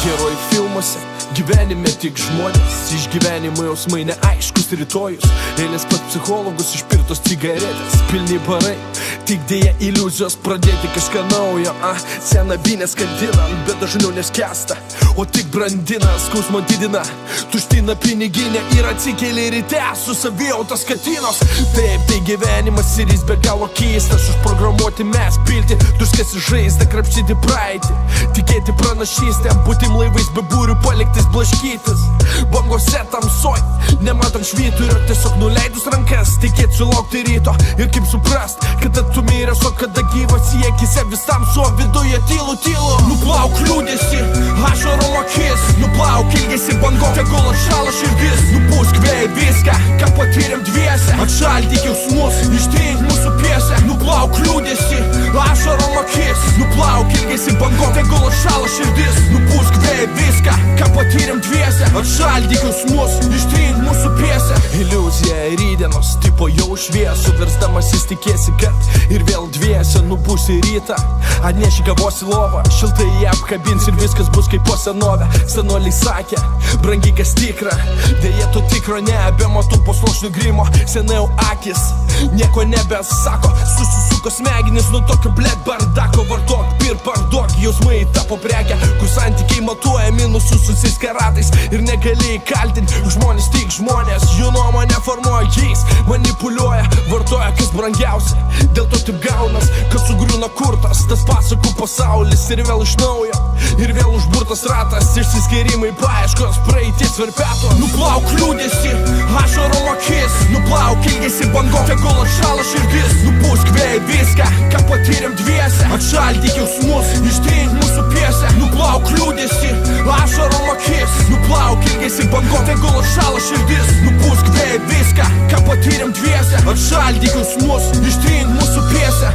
Herojai filmuose, gyvenime tik žmonės, išgyvenimai jausmai neaiškus rytojus, eilės pas psichologus, išpirtos cigaretės, pilni barai, tik dėja iliuzijos pradėti kažką naujo. Sena vynė skandinant, bet dažniau neskęsta, o tik brandina, skausmo didina, tuština piniginė ir atsikeli ryte su savijautos katinos. Taip, tai gyvenimas ir jis be galo keistas, užprogramuoti mes pilti, duškės į žaizdą, krapštyti praeitį, tikėti pranašystę, būtim laivais be būrių paliktis blaškytis, bangose tamsoj, nematant švyturio, tiesiog nuleidus rankas, tikėt sulaukti ryto ir kaip suprast, kada tu miręs, o kada gyvas į akise vis tamsu, o viduje tylu. Nuplauk liūdėsi, ašarom akis, nuplauk ilgesį bangom, tegul atšala širdis, nupūsk vėjai viską, ką patyrėm dviese, atšaldyk jausmus, ištrink mūsų pjesę. Nuplauk liūdėsi, ašarom akis, nuplauk ilgesį bangom, tegul atšala širdis, nupūsk vėjai viską, ką patyrėm dviese, atšaldyk jausmus, ištrink mūsų pjesę. Iliuzija rydienos tipo jau šviesų, versdamas jis tikėsi, kad ir vėl dviese nubūsi rytą, atneši kavos į lovą, šiltai ją apkabins ir viskas bus kaip po senovę. Senoliai sakė, brangiai kas tikra, dėja to tikro nebematų po sluoksnių grimo, senai akis nieko nebesako, susisuko smegenis nuo tokio blėt bardako, vartok, pir parduok, jausmai tapo prekia, kur santykiai matuojami nusususiais karatais ir negali kaltinti, žmonės tik žmonės, jų nuomonę formuoja jais, manipuliuoja, vartoja kas brangiausia, dėl to taip gaunas, kad sugriūna kurtas tas pasakų pasaulis ir vėl iš naujo, ir vėl užburtas ratas, išsiskyrimai, paieškos, praeitis verpeto. Nuplauk liūdėsi, ašarom akis, nuplauk ilgesį bangom, tegul atšala širdis, nupūsk vėjai viską, ką patyrėm dviese, atšaldyk jausmus, ištrink mūsų pjesę. Nuplauk liūdėsi, ašarom akis, nuplauk ilgesį bangom, tegul atšala širdis, nupūsk vėjai viską, ką patyrėm dviese, atšaldyk jausmus, ištrink mūsų pjesę.